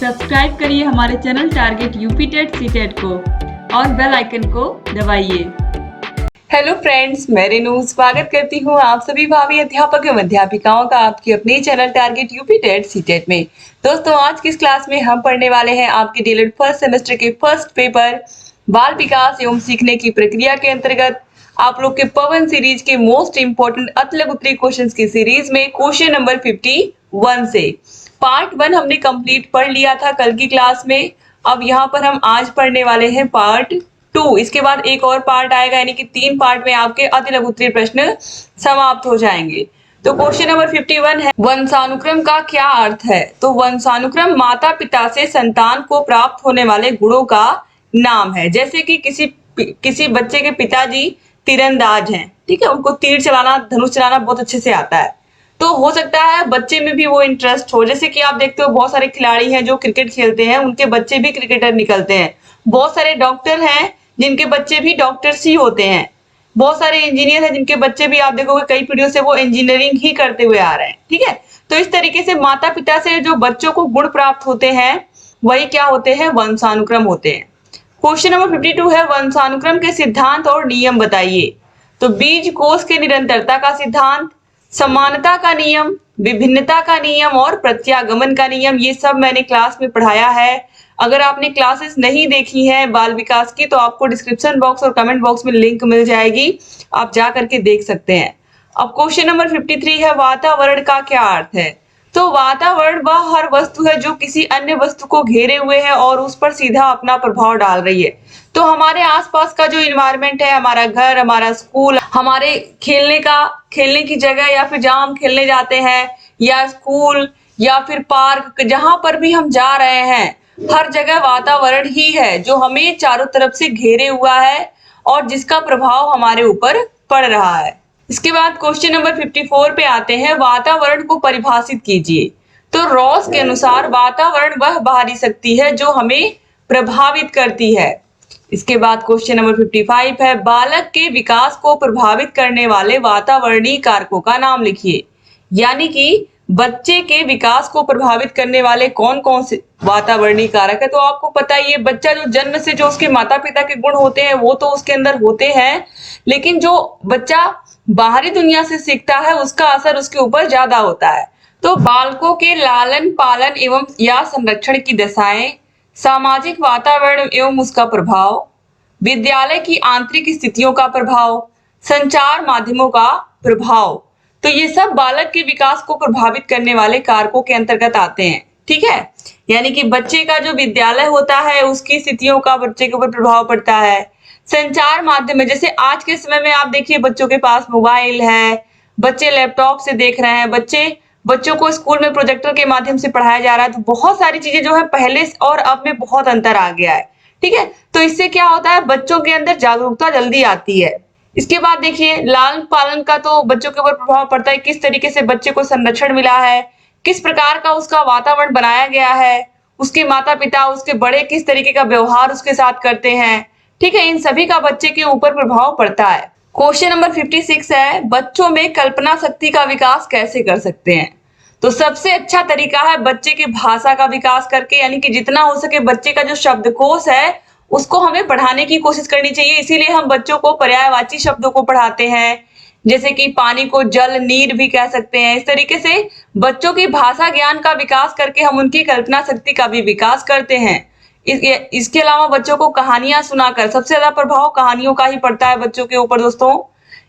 Subscribe करिए हमारे channel target UP TET CTET को और बेल आइकन को दबाइए। हेलो फ्रेंड्स, मैं रेनू स्वागत करती हूँ आप सभी भावी अध्यापक एवं अध्यापिकाओं का आपके अपने channel target UP TET CTET में। दोस्तों, आज की इस क्लास में हम पढ़ने वाले हैं आपके डीएलएड फर्स्ट सेमेस्टर के फर्स्ट पेपर बाल विकास एवं सीखने की प्रक्रिया के अंतर्गत आप लोग के पवन सीरीज के मोस्ट इंपोर्टेंट अतलग उत्तरी क्वेश्चन की सीरीज में क्वेश्चन नंबर 51 से पार्ट 1 हमने कंप्लीट पढ़ लिया था कल की क्लास में। अब यहाँ पर हम आज पढ़ने वाले हैं पार्ट 2। इसके बाद एक और पार्ट आएगा, यानी कि 3 पार्ट में आपके अति लघु उत्तरीय प्रश्न समाप्त हो जाएंगे। तो क्वेश्चन नंबर 51 है, वंशानुक्रम का क्या अर्थ है? तो वंशानुक्रम माता पिता से संतान को प्राप्त होने वाले गुणों का नाम है। जैसे कि किसी बच्चे के पिताजी तीरंदाज हैं, ठीक है, उनको तीर चलाना, धनुष चलाना बहुत अच्छे से आता है, तो हो सकता है बच्चे में भी वो इंटरेस्ट हो। जैसे कि आप देखते हो बहुत सारे खिलाड़ी हैं जो क्रिकेट खेलते हैं, उनके बच्चे भी क्रिकेटर निकलते हैं। बहुत सारे डॉक्टर हैं जिनके बच्चे भी डॉक्टर्स ही होते हैं। बहुत सारे इंजीनियर हैं जिनके बच्चे भी आप देखोगे कई पीढ़ियों से वो इंजीनियरिंग ही करते हुए आ रहे हैं, ठीक है। तो इस तरीके से माता पिता से जो बच्चों को गुण प्राप्त होते हैं वही क्या होते हैं? वंशानुक्रम होते हैं। क्वेश्चन नंबर 52 है, वंशानुक्रम के सिद्धांत और नियम बताइए। तो बीज कोष के निरंतरता का सिद्धांत, समानता का नियम, विभिन्नता का नियम और प्रत्यागमन का नियम, ये सब मैंने क्लास में पढ़ाया है। अगर आपने क्लासेस नहीं देखी हैं बाल विकास की तो आपको डिस्क्रिप्शन बॉक्स और कमेंट बॉक्स में लिंक मिल जाएगी, आप जा करके देख सकते हैं। अब क्वेश्चन नंबर 53 है, वातावरण का क्या अर्थ है? तो वातावरण वह हर वस्तु है जो किसी अन्य वस्तु को घेरे हुए है और उस पर सीधा अपना प्रभाव डाल रही है। तो हमारे आसपास का जो इन्वायरमेंट है, हमारा घर, हमारा स्कूल, हमारे खेलने की जगह, या फिर जहां हम खेलने जाते हैं, या स्कूल, या फिर पार्क, जहां पर भी हम जा रहे हैं, हर जगह वातावरण ही है जो हमें चारों तरफ से घेरे हुआ है और जिसका प्रभाव हमारे ऊपर पड़ रहा है। इसके बाद क्वेश्चन नंबर 54 पे आते हैं, वातावरण को परिभाषित कीजिए। तो रॉस के अनुसार वातावरण वह बाहरी शक्ति है जो हमें प्रभावित करती है। इसके बाद क्वेश्चन नंबर 55 है, बालक के विकास को प्रभावित करने वाले वातावरणीय कारकों का नाम लिखिए। यानी कि बच्चे के विकास को प्रभावित करने वाले कौन कौन से वातावरणीय कारक है? तो आपको पता ही है, बच्चा जो जन्म से जो उसके माता पिता के गुण होते हैं वो तो उसके अंदर होते हैं, लेकिन जो बच्चा बाहरी दुनिया से सीखता है उसका असर उसके ऊपर ज्यादा होता है। तो बालकों के लालन पालन एवं या संरक्षण की दशाएं, सामाजिक वातावरण एवं उसका प्रभाव, विद्यालय की आंतरिक स्थितियों का प्रभाव, संचार माध्यमों का प्रभाव, तो ये सब बालक के विकास को प्रभावित करने वाले कारकों के अंतर्गत आते हैं, ठीक है। यानी कि बच्चे का जो विद्यालय होता है उसकी स्थितियों का बच्चे के ऊपर प्रभाव पड़ता है। संचार माध्यम में, जैसे आज के समय में आप देखिए बच्चों के पास मोबाइल है, बच्चे लैपटॉप से देख रहे हैं, बच्चों को स्कूल में प्रोजेक्टर के माध्यम से पढ़ाया जा रहा है। तो बहुत सारी चीजें जो है पहले और अब में बहुत अंतर आ गया है, ठीक है। तो इससे क्या होता है, बच्चों के अंदर जागरूकता जल्दी आती है। इसके बाद देखिए लालन पालन का तो बच्चों के ऊपर प्रभाव पड़ता है, किस तरीके से बच्चे को संरक्षण मिला है, किस प्रकार का उसका वातावरण बनाया गया है, उसके माता पिता, उसके बड़े किस तरीके का व्यवहार उसके साथ करते हैं, ठीक है। इन सभी का बच्चे के ऊपर प्रभाव पड़ता है। क्वेश्चन नंबर 56 है, बच्चों में कल्पना शक्ति का विकास कैसे कर सकते हैं? तो सबसे अच्छा तरीका है बच्चे की भाषा का विकास करके, यानी कि जितना हो सके बच्चे का जो शब्दकोश है उसको हमें बढ़ाने की कोशिश करनी चाहिए। इसीलिए हम बच्चों को पर्यायवाची शब्दों को पढ़ाते हैं, जैसे कि पानी को जल, नीर भी कह सकते हैं। इस तरीके से बच्चों की भाषा ज्ञान का विकास करके हम उनकी कल्पना शक्ति का भी विकास करते हैं। इसके अलावा बच्चों को कहानियां सुनाकर, सबसे ज्यादा प्रभाव कहानियों का ही पड़ता है बच्चों के ऊपर दोस्तों।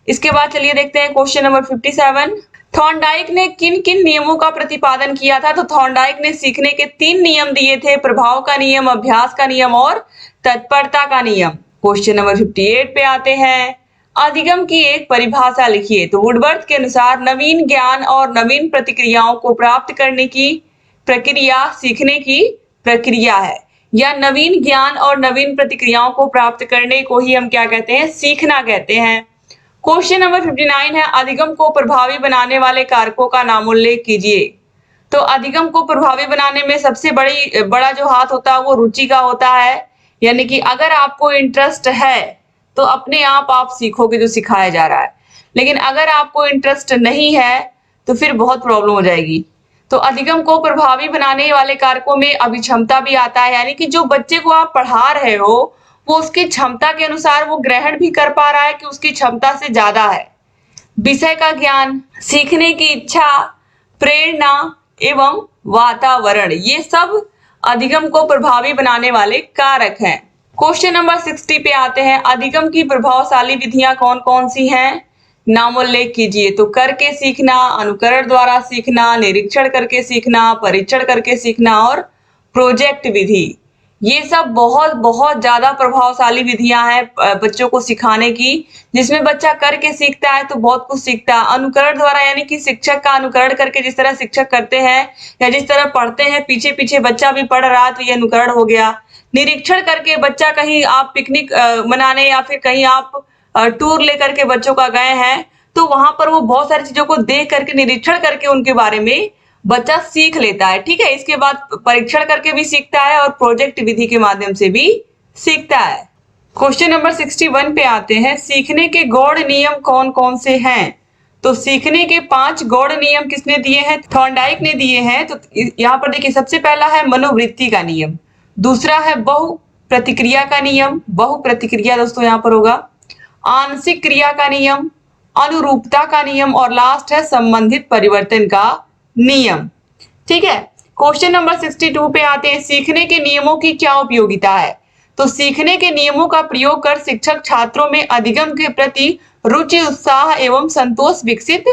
इसके बाद चलिए देखते हैं क्वेश्चन नंबर 57, थॉर्नडाइक ने किन किन नियमों का प्रतिपादन किया था? तो थॉर्नडाइक ने सीखने के 3 नियम दिए थे, प्रभाव का नियम, अभ्यास का नियम और तत्परता का नियम। क्वेश्चन नंबर 58 पे आते हैं, अधिगम की एक परिभाषा लिखिए। तो वुडवर्थ के अनुसार नवीन ज्ञान और नवीन प्रतिक्रियाओं को प्राप्त करने की प्रक्रिया सीखने की प्रक्रिया है, या नवीन ज्ञान और नवीन प्रतिक्रियाओं को प्राप्त करने को ही हम क्या कहते हैं? सीखना कहते हैं। क्वेश्चन नंबर 59 है, अधिगम को प्रभावी बनाने वाले कारकों का नामोल्लेख कीजिए। तो अधिगम को प्रभावी बनाने में सबसे बड़ा जो हाथ होता है वो रुचि का होता है, यानी कि अगर आपको इंटरेस्ट है तो अपने आप सीखोगे जो सिखाया जा रहा है, लेकिन अगर आपको इंटरेस्ट नहीं है तो फिर बहुत प्रॉब्लम हो जाएगी। तो अधिगम को प्रभावी बनाने वाले कारकों में अभिक्षमता भी आता है, यानी कि जो बच्चे को आप पढ़ा रहे हो वो उसकी क्षमता के अनुसार वो ग्रहण भी कर पा रहा है कि उसकी क्षमता से ज्यादा है। विषय का ज्ञान, सीखने की इच्छा, प्रेरणा एवं वातावरण, ये सब अधिगम को प्रभावी बनाने वाले कारक हैं। क्वेश्चन नंबर 60 पे आते हैं। अधिगम की प्रभावशाली विधियां कौन कौन सी हैं? नामोल्लेख कीजिए। तो करके सीखना, अनुकरण द्वारा सीखना, निरीक्षण करके सीखना, परीक्षण करके सीखना और प्रोजेक्ट विधि, ये सब बहुत बहुत ज्यादा प्रभावशाली विधियां हैं बच्चों को सिखाने की, जिसमें बच्चा करके सीखता है तो बहुत कुछ सीखता है। अनुकरण द्वारा यानी कि शिक्षक का अनुकरण करके, जिस तरह शिक्षक करते हैं या जिस तरह पढ़ते हैं पीछे पीछे बच्चा भी पढ़ रहा तो ये अनुकरण हो गया। निरीक्षण करके, बच्चा कहीं आप पिकनिक मनाने या फिर कहीं आप टूर लेकर के बच्चों का गए हैं तो वहां पर वो बहुत सारी चीजों को देख करके, निरीक्षण करके उनके बारे में बच्चा सीख लेता है। ठीक है, इसके बाद परीक्षण करके भी सीखता है और प्रोजेक्ट विधि के माध्यम से भी सीखता है। क्वेश्चन नंबर 61 पे आते हैं। सीखने के गौड़ नियम कौन कौन से हैं? तो सीखने के 5 गौड़ नियम किसने दिए हैं? थॉर्नडाइक ने दिए हैं। तो यहाँ पर देखिए, सबसे पहला है मनोवृत्ति का नियम, दूसरा है बहु प्रतिक्रिया का नियम, बहु प्रतिक्रिया दोस्तों यहाँ पर होगा, आंशिक क्रिया का नियम, अनुरूपता का नियम और लास्ट है संबंधित परिवर्तन का नियम। ठीक है, क्वेश्चन नंबर 62 पे आते हैं। सीखने के नियमों की क्या उपयोगिता है? तो सीखने के नियमों का प्रयोग कर शिक्षक छात्रों में अधिगम के प्रति रुचि, उत्साह एवं संतोष विकसित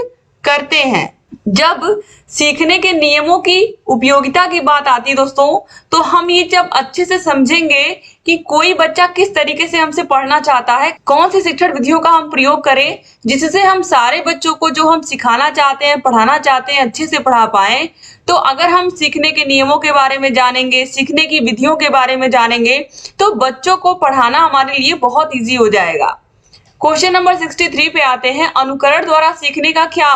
करते हैं। जब सीखने के नियमों की उपयोगिता की बात आती है दोस्तों, तो हम ये जब अच्छे से समझेंगे कि कोई बच्चा किस तरीके से हमसे पढ़ना चाहता है, कौन सी शिक्षण विधियों का हम प्रयोग करें जिससे हम सारे बच्चों को जो हम सिखाना चाहते हैं, पढ़ाना चाहते हैं, अच्छे से पढ़ा पाए। तो अगर हम सीखने के नियमों के बारे में जानेंगे, सीखने की विधियों के बारे में जानेंगे, तो बच्चों को पढ़ाना हमारे लिए बहुत ईजी हो जाएगा। क्वेश्चन नंबर 63 पे आते हैं। अनुकरण द्वारा सीखने का क्या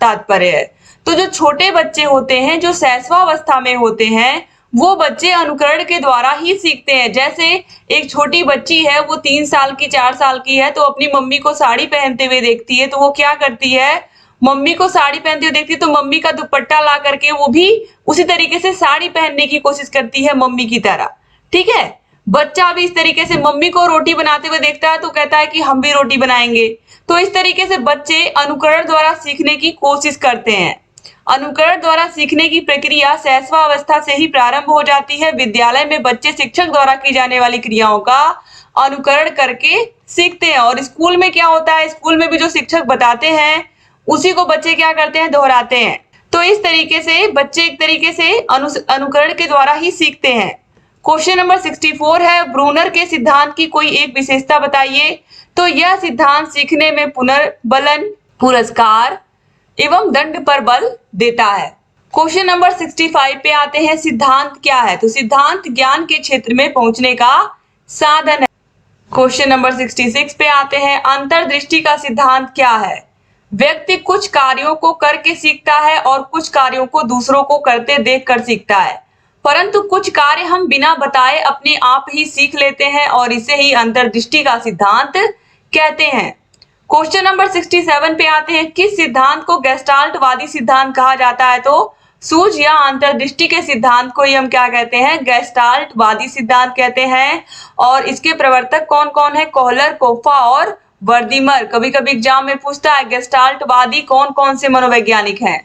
तात्पर्य है? तो जो छोटे बच्चे होते हैं, जो शैशवावस्था में होते हैं, वो बच्चे अनुकरण के द्वारा ही सीखते हैं। जैसे एक छोटी बच्ची है, वो 3 साल की, 4 साल की है, तो अपनी मम्मी को साड़ी पहनते हुए देखती है, तो वो क्या करती है? मम्मी को साड़ी पहनते हुए देखती है तो मम्मी का दुपट्टा ला करके वो भी उसी तरीके से साड़ी पहनने की कोशिश करती है मम्मी की तरह। ठीक है, बच्चा भी इस तरीके से मम्मी को रोटी बनाते हुए देखता है तो कहता है कि हम भी रोटी बनाएंगे। तो इस तरीके से बच्चे अनुकरण द्वारा सीखने की कोशिश करते हैं। अनुकरण द्वारा सीखने की प्रक्रिया शैशवावस्था से ही प्रारंभ हो जाती है। विद्यालय में बच्चे शिक्षक द्वारा की जाने वाली क्रियाओं का अनुकरण करके सीखते हैं। और स्कूल में क्या होता है? स्कूल में भी जो शिक्षक बताते हैं उसी को बच्चे क्या करते हैं? दोहराते हैं। तो इस तरीके से बच्चे एक तरीके से अनुकरण के द्वारा ही सीखते हैं। क्वेश्चन नंबर 64 है। ब्रूनर के सिद्धांत की कोई एक विशेषता बताइए। तो यह सिद्धांत सीखने में पुनर्बलन, पुरस्कार एवं दंड पर बल देता है। क्वेश्चन नंबर 65 पे आते हैं। सिद्धांत क्या है? तो सिद्धांत ज्ञान के क्षेत्र में पहुंचने का साधन है। क्वेश्चन नंबर 66 पे आते हैं। अंतर्दृष्टि का सिद्धांत क्या है? व्यक्ति कुछ कार्यों को करके सीखता है और कुछ कार्यों को दूसरों को करते देखकर सीखता है, परंतु कुछ कार्य हम बिना बताए अपने आप ही सीख लेते हैं और इसे ही अंतर्दृष्टि का सिद्धांत कहते हैं। क्वेश्चन नंबर 67 पे आते हैं। किस सिद्धांत को गेस्टाल्टवादी सिद्धांत कहा जाता है? तो सूझ या अंतर्दृष्टि के सिद्धांत को ही हम क्या कहते हैं? गेस्टाल्टवादी सिद्धांत कहते हैं। और इसके प्रवर्तक कौन कौन है? कोहलर, कोफ्फा और वर्दीमर। कभी कभी एग्जाम में पूछता है गेस्टाल्टवादी कौन कौन से मनोवैज्ञानिक हैं,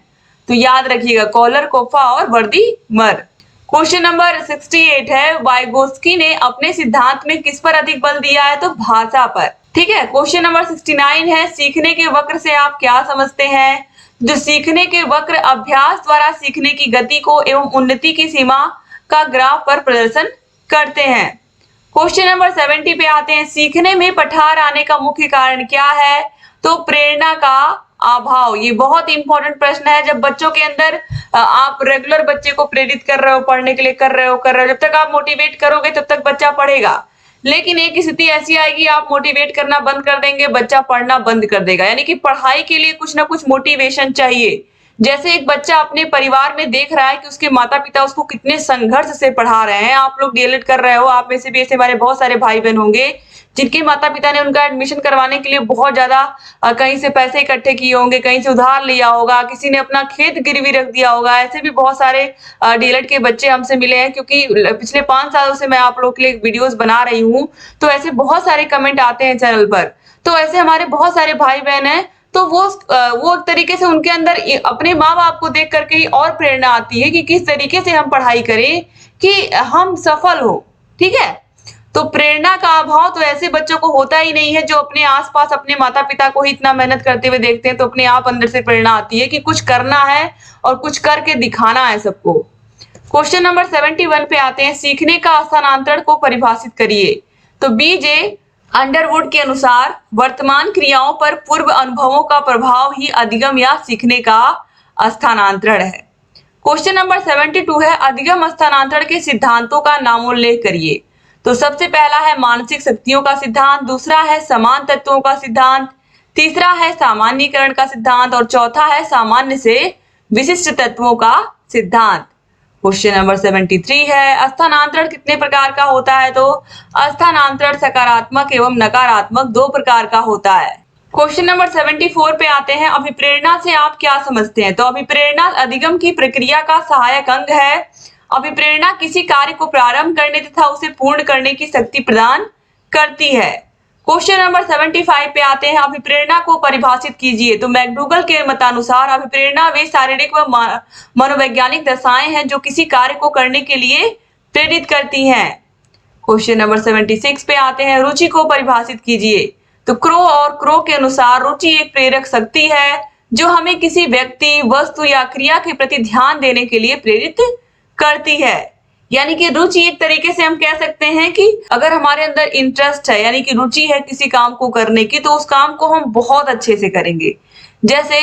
तो याद रखिएगा कोहलर, कोफ्फा और वर्दीमर। क्वेश्चन नंबर 68 है। वाइगोस्की ने अपने सिद्धांत में किस पर अधिक बल दिया है? तो भाषा पर। ठीक है, क्वेश्चन नंबर 69 है। सीखने के वक्र से आप क्या समझते हैं? जो सीखने के वक्र अभ्यास द्वारा सीखने की गति को एवं उन्नति की सीमा का ग्राफ पर प्रदर्शन करते हैं। क्वेश्चन नंबर 70 पे आते हैं। सीखने में पठार आने का मुख्य कारण क्या है? तो प्रेरणा का अभाव। ये बहुत इंपॉर्टेंट प्रश्न है। जब बच्चों के अंदर आप रेगुलर बच्चे को प्रेरित कर रहे हो, पढ़ने के लिए कर रहे हो, जब तक आप मोटिवेट करोगे तब तक बच्चा पढ़ेगा। लेकिन एक स्थिति ऐसी आएगी आप मोटिवेट करना बंद कर देंगे, बच्चा पढ़ना बंद कर देगा। यानी कि पढ़ाई के लिए कुछ ना कुछ मोटिवेशन चाहिए। जैसे एक बच्चा अपने परिवार में देख रहा है कि उसके माता पिता उसको कितने संघर्ष से पढ़ा रहे हैं। आप लोग डीएलएड कर रहे हो, आप में से भी ऐसे हमारे बहुत सारे भाई बहन होंगे जिनके माता पिता ने उनका एडमिशन करवाने के लिए बहुत ज्यादा कहीं से पैसे इकट्ठे किए होंगे, कहीं से उधार लिया होगा, किसी ने अपना खेत गिरवी रख दिया होगा। ऐसे भी बहुत सारे डीएलएड के बच्चे हमसे मिले हैं, क्योंकि पिछले 5 सालों से मैं आप लोग के लिए वीडियोस बना रही हूँ। तो ऐसे बहुत सारे कमेंट आते हैं चैनल पर। तो ऐसे हमारे बहुत सारे भाई बहन हैं, तो वो एक तरीके से उनके अंदर अपने माँ बाप को देख करके ही और प्रेरणा आती है कि किस तरीके से हम पढ़ाई करें कि हम सफल हो। ठीक है, तो प्रेरणा का अभाव तो ऐसे बच्चों को होता ही नहीं है, जो अपने आसपास अपने माता पिता को ही इतना मेहनत करते हुए देखते हैं, तो अपने आप अंदर से प्रेरणा आती है कि कुछ करना है और कुछ करके दिखाना है सबको। क्वेश्चन नंबर 71 पे आते हैं, सीखने का स्थानांतरण को परिभाषित करिए। तो बीजे अंडरवुड के अनुसार वर्तमान क्रियाओं पर पूर्व अनुभवों का प्रभाव ही अधिगम या सीखने का स्थानांतरण है। क्वेश्चन नंबर 72 है, अधिगम स्थानांतरण के सिद्धांतों का नामोल्लेख करिए। तो सबसे पहला है मानसिक शक्तियों का सिद्धांत, दूसरा है समान तत्वों का सिद्धांत, तीसरा है सामान्यीकरण का सिद्धांत और चौथा है सामान्य से विशिष्ट तत्वों का सिद्धांत। क्वेश्चन नंबर 73 है, स्थानांतरण कितने प्रकार का होता है? तो स्थानांतरण सकारात्मक एवं नकारात्मक 2 प्रकार का होता है। क्वेश्चन नंबर 74 पे आते हैं, अभिप्रेरणा से आप क्या समझते हैं? तो अभिप्रेरणा अधिगम की प्रक्रिया का सहायक अंग है। अभिप्रेरणा किसी कार्य को प्रारंभ करने तथा उसे पूर्ण करने की शक्ति प्रदान करती है। क्वेश्चन नंबर 75 पे आते हैं, अभिप्रेरणा को परिभाषित कीजिए। तो मैकडूगल के मतानुसार अभिप्रेरणा वे शारीरिक व मनोवैज्ञानिक दशाएं हैं जो किसी कार्य को करने के लिए प्रेरित करती हैं। क्वेश्चन नंबर 76 पे आते हैं, रुचि को परिभाषित कीजिए। तो क्रो के अनुसार रुचि एक प्रेरक शक्ति है जो हमें किसी व्यक्ति, वस्तु या क्रिया के प्रति ध्यान देने के लिए प्रेरित करती है। यानी कि रुचि एक तरीके से हम कह सकते हैं कि अगर हमारे अंदर इंटरेस्ट है, यानी कि रुचि है किसी काम को करने की, तो उस काम को हम बहुत अच्छे से करेंगे। जैसे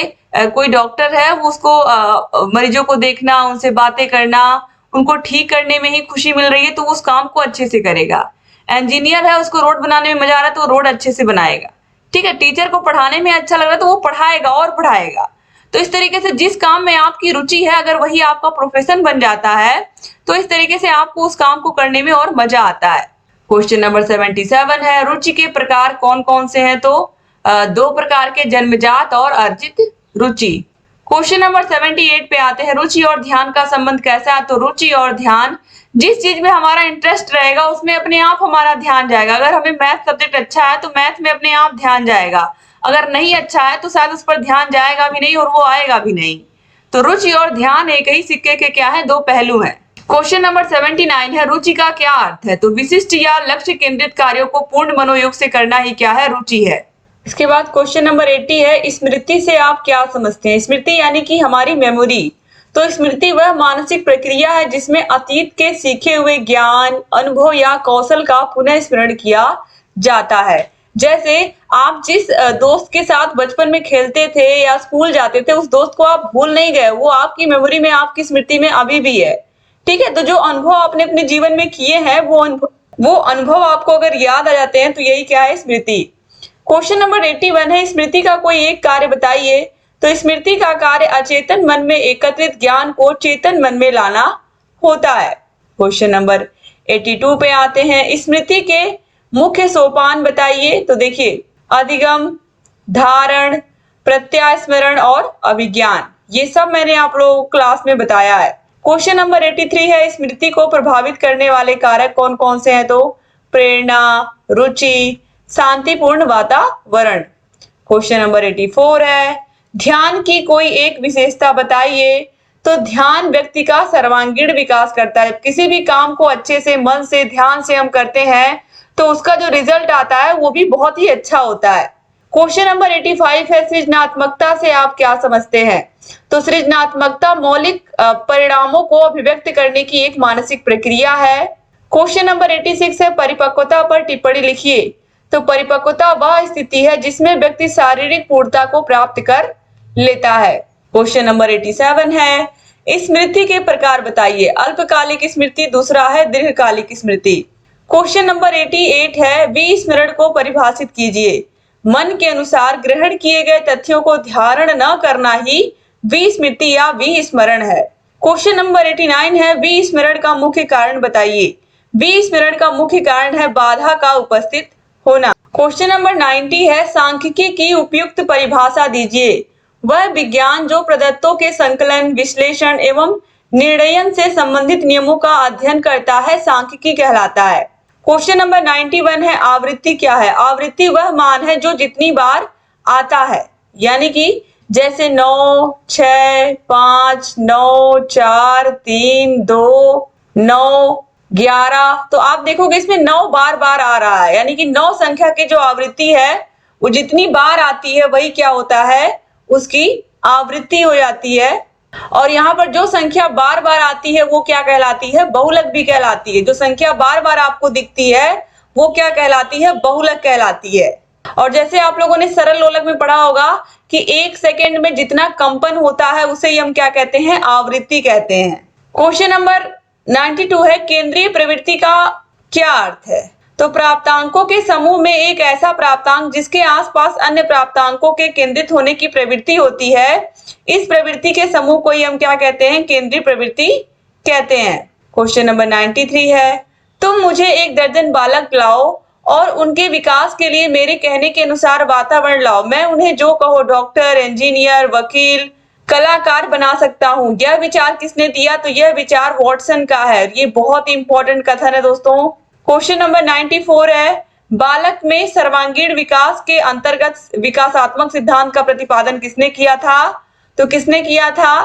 कोई डॉक्टर है, वो उसको मरीजों को देखना, उनसे बातें करना, उनको ठीक करने में ही खुशी मिल रही है, तो उस काम को अच्छे से करेगा। इंजीनियर है, उसको रोड बनाने में मजा आ रहा है, तो रोड अच्छे से बनाएगा। ठीक है, टीचर को पढ़ाने में अच्छा लग रहा है, तो वो पढ़ाएगा और पढ़ाएगा। तो इस तरीके से जिस काम में आपकी रुचि है, अगर वही आपका प्रोफेशन बन जाता है, तो इस तरीके से आपको उस काम को करने में और मजा आता है। क्वेश्चन नंबर 77 है, रुचि के प्रकार कौन कौन से हैं? तो 2 प्रकार के, जन्मजात और अर्जित रुचि। क्वेश्चन नंबर 78 पे आते हैं, रुचि और ध्यान का संबंध कैसा है? तो रुचि और ध्यान, जिस चीज में हमारा इंटरेस्ट रहेगा उसमें अपने आप हमारा ध्यान जाएगा। अगर हमें मैथ सब्जेक्ट अच्छा है तो मैथ में अपने आप ध्यान जाएगा, अगर नहीं अच्छा है तो शायद उस पर ध्यान जाएगा भी नहीं और वो आएगा भी नहीं। तो रुचि और ध्यान एक ही सिक्के के क्या है, 2 पहलू हैं। क्वेश्चन नंबर 79 है, रुचि का क्या अर्थ है? तो विशिष्ट या लक्ष्य केंद्रित कार्यों को पूर्ण मनोयोग से करना ही क्या है, रुचि है। इसके बाद क्वेश्चन नंबर 80 है, स्मृति से आप क्या समझते हैं? स्मृति यानी कि हमारी मेमोरी। तो स्मृति वह मानसिक प्रक्रिया है जिसमें अतीत के सीखे हुए ज्ञान, अनुभव या कौशल का पुनः स्मरण किया जाता है। जैसे आप जिस दोस्त के साथ बचपन में खेलते थे या स्कूल जाते थे, उस दोस्त को आप भूल नहीं गए, वो आपकी मेमोरी में, आपकी स्मृति में अभी भी है। ठीक है, तो जो अनुभव आपने अपने जीवन में किए हैं, वो अनुभव आपको अगर याद आ जाते हैं, तो यही क्या है, स्मृति। क्वेश्चन नंबर 81 है, स्मृति का कोई एक कार्य बताइए। तो स्मृति का कार्य अचेतन मन में एकत्रित ज्ञान को चेतन मन में लाना होता है। क्वेश्चन नंबर 82 पे आते हैं, स्मृति के मुख्य सोपान बताइए। तो देखिए, अधिगम, धारण, प्रत्यास्मरण और अभिज्ञान, ये सब मैंने आप लोगों को क्लास में बताया है। क्वेश्चन नंबर 83 है, स्मृति को प्रभावित करने वाले कारक कौन कौन से हैं? तो प्रेरणा, रुचि, शांतिपूर्ण वातावरण। क्वेश्चन नंबर 84 है, ध्यान की कोई एक विशेषता बताइए। तो ध्यान व्यक्ति का सर्वांगीण विकास करता है। किसी भी काम को अच्छे से, मन से, ध्यान से हम करते हैं तो उसका जो रिजल्ट आता है वो भी बहुत ही अच्छा होता है। क्वेश्चन नंबर 85 है, सृजनात्मकता से आप क्या समझते हैं? तो सृजनात्मकता मौलिक परिणामों को अभिव्यक्त करने की एक मानसिक प्रक्रिया है। क्वेश्चन नंबर 86 है, परिपक्वता पर टिप्पणी लिखिए। तो परिपक्वता वह स्थिति है जिसमें व्यक्ति शारीरिक पूर्णता को प्राप्त कर लेता है। क्वेश्चन नंबर 87 है, स्मृति के प्रकार बताइए। अल्पकालिक स्मृति, दूसरा है दीर्घकालिक स्मृति। क्वेश्चन नंबर 88 है, विस्मरण को परिभाषित कीजिए। मन के अनुसार ग्रहण किए गए तथ्यों को धारण न करना ही विस्मृति या विस्मरण है। क्वेश्चन नंबर 89 है, विस्मरण का मुख्य कारण बताइए। विस्मरण का मुख्य कारण है बाधा का उपस्थित होना। क्वेश्चन नंबर 90 है, सांख्यिकी की उपयुक्त परिभाषा दीजिए। वह विज्ञान जो प्रदत्तों के संकलन, विश्लेषण एवं निर्णयन से संबंधित नियमों का अध्ययन करता है, सांख्यिकी कहलाता है। क्वेश्चन नंबर 91 है, आवृत्ति क्या है? आवृत्ति वह मान है जो जितनी बार आता है, यानी कि जैसे 9, 6, 5, 9, 4, 3, 2, 9, 11। तो आप देखोगे इसमें 9 बार बार आ रहा है, यानी कि 9 संख्या की जो आवृत्ति है वो जितनी बार आती है वही क्या होता है, उसकी आवृत्ति हो जाती है। और यहाँ पर जो संख्या बार बार आती है वो क्या कहलाती है? बहुलक भी कहलाती है। जो संख्या बार बार आपको दिखती है वो क्या कहलाती है? बहुलक कहलाती है। और जैसे आप लोगों ने सरल लोलक में पढ़ा होगा कि 1 सेकेंड में जितना कंपन होता है उसे हम क्या कहते हैं? आवृत्ति कहते हैं। क्वेश्चन नंबर 92 है, केंद्रीय प्रवृत्ति का क्या अर्थ है? तो प्राप्तांकों के समूह में एक ऐसा प्राप्तांक जिसके आसपास अन्य प्राप्तांकों के केंद्रित होने की प्रवृत्ति होती है, इस प्रवृत्ति के समूह को ही हम क्या कहते हैं? केंद्रीय प्रवृत्ति कहते हैं। क्वेश्चन नंबर 93 है, तुम मुझे 1 दर्जन बालक लाओ और उनके विकास के लिए मेरे कहने के अनुसार वातावरण लाओ। मैं उन्हें जो कहो डॉक्टर, इंजीनियर, वकील, कलाकार बना सकता हूँ। यह विचार किसने दिया? तो यह विचार वॉटसन का है। ये बहुत इंपॉर्टेंट कथन है दोस्तों। क्वेश्चन नंबर 94 है, बालक में सर्वांगीण विकास के अंतर्गत विकासात्मक सिद्धांत का प्रतिपादन किसने किया था? तो किसने किया था?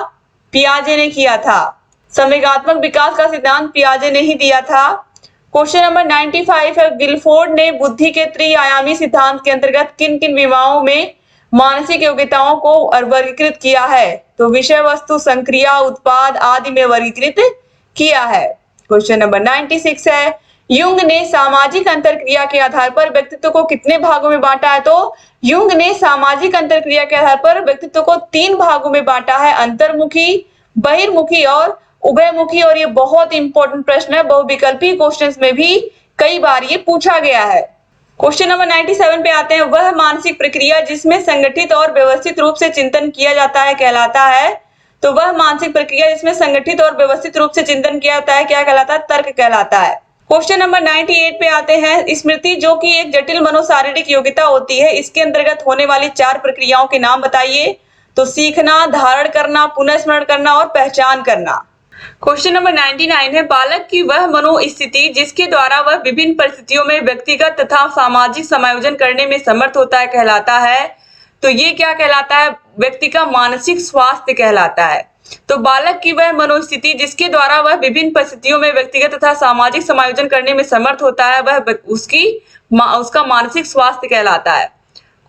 पियाजे ने किया था। संवेगात्मक विकास का सिद्धांत पियाजे ने ही दिया था। क्वेश्चन नंबर 95 है, गिलफोर्ड ने बुद्धि के त्रिआयामी सिद्धांत के अंतर्गत किन किन विमाओं में मानसिक योग्यताओं को वर्गीकृत किया है? तो विषय वस्तु, संक्रिया, उत्पाद आदि में वर्गीकृत किया है। क्वेश्चन नंबर 96 है, युंग ने सामाजिक अंतरक्रिया के आधार पर व्यक्तित्व को कितने भागों में बांटा है? तो युंग ने सामाजिक अंतरक्रिया के आधार पर व्यक्तित्व को 3 भागों में बांटा है, अंतर्मुखी, बहिर्मुखी और उभयमुखी। और ये बहुत इंपॉर्टेंट प्रश्न है, बहुविकल्पी क्वेश्चंस में भी कई बार ये पूछा गया है। क्वेश्चन नंबर 97 पे आते हैं, वह मानसिक प्रक्रिया जिसमें संगठित और व्यवस्थित रूप से चिंतन किया जाता है कहलाता है। तो वह मानसिक प्रक्रिया जिसमें संगठित और व्यवस्थित रूप से चिंतन किया जाता है क्या कहलाता है? तर्क कहलाता है। क्वेश्चन नंबर 98 पे आते हैं, स्मृति जो कि एक जटिल मनोशारीरिक योग्यता होती है, इसके अंतर्गत होने वाली 4 प्रक्रियाओं के नाम बताइए। तो सीखना, धारण करना, पुनर्स्मरण करना और पहचान करना। क्वेश्चन नंबर 99 है, बालक की वह मनोस्थिति जिसके द्वारा वह विभिन्न परिस्थितियों में व्यक्तिगत तथा सामाजिक समायोजन करने में समर्थ होता है कहलाता है। तो ये क्या कहलाता है? व्यक्ति का मानसिक स्वास्थ्य कहलाता है। तो बालक की वह मनोस्थिति जिसके द्वारा वह विभिन्न परिस्थितियों में व्यक्तिगत तथा सामाजिक समायोजन करने में समर्थ होता है, वह उसका मानसिक स्वास्थ्य कहलाता है।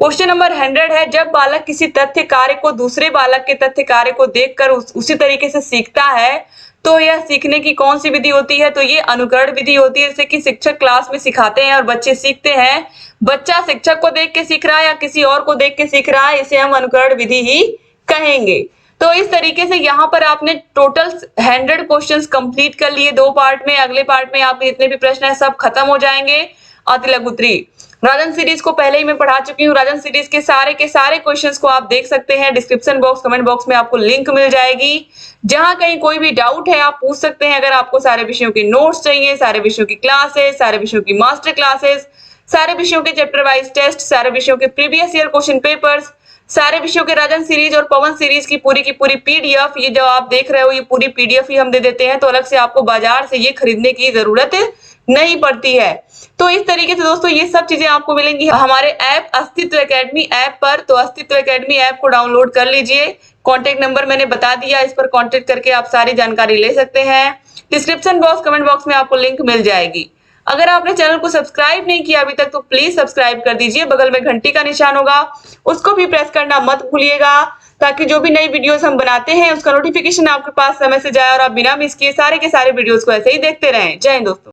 क्वेश्चन नंबर 100 है, जब बालक किसी तथ्य कार्य को दूसरे बालक के तथ्य कार्य को देखकर उसी तरीके से सीखता है तो यह सीखने की कौन सी विधि होती है? तो ये अनुकरण विधि होती है। जैसे कि शिक्षक क्लास में सिखाते हैं और बच्चे सीखते हैं, बच्चा शिक्षक को देख के सीख रहा है या किसी और को देख के सीख रहा है, इसे हम अनुकरण विधि ही कहेंगे। तो इस तरीके से यहाँ पर आपने टोटल 100 क्वेश्चंस कंप्लीट कर लिए 2 पार्ट में। अगले पार्ट में आपके जितने भी प्रश्न है सब खत्म हो जाएंगे। अति लघु उत्तरी राजन सीरीज को पहले ही मैं पढ़ा चुकी हूँ। राजन सीरीज के सारे क्वेश्चंस को आप देख सकते हैं। डिस्क्रिप्शन बॉक्स, कमेंट बॉक्स में आपको लिंक मिल जाएगी। जहां कहीं कोई भी डाउट है आप पूछ सकते हैं। अगर आपको सारे विषयों के नोट्स चाहिए, सारे विषयों की क्लासेस, सारे विषयों की मास्टर क्लासेस, सारे विषयों के चैप्टर वाइज टेस्ट, सारे विषयों के प्रीवियस ईयर क्वेश्चन पेपर्स, सारे विषयों के राजन सीरीज और पवन सीरीज की पूरी पीडीएफ, ये जो आप देख रहे हो ये पूरी पीडीएफ ही हम दे देते हैं। तो अलग से आपको बाजार से ये खरीदने की जरूरत नहीं पड़ती है। तो इस तरीके से दोस्तों ये सब चीजें आपको मिलेंगी हमारे ऐप अस्तित्व एकेडमी ऐप पर। तो अस्तित्व एकेडमी ऐप को डाउनलोड कर लीजिए। कॉन्टेक्ट नंबर मैंने बता दिया, इस पर कॉन्टेक्ट करके आप सारी जानकारी ले सकते हैं। डिस्क्रिप्शन बॉक्स, कमेंट बॉक्स में आपको लिंक मिल जाएगी। अगर आपने चैनल को सब्सक्राइब नहीं किया अभी तक तो प्लीज सब्सक्राइब कर दीजिए। बगल में घंटी का निशान होगा, उसको भी प्रेस करना मत भूलिएगा, ताकि जो भी नई वीडियोस हम बनाते हैं उसका नोटिफिकेशन आपके पास समय से जाए और आप बिना मिस किए सारे के सारे वीडियोस को ऐसे ही देखते रहें। जय हिंद दोस्तों।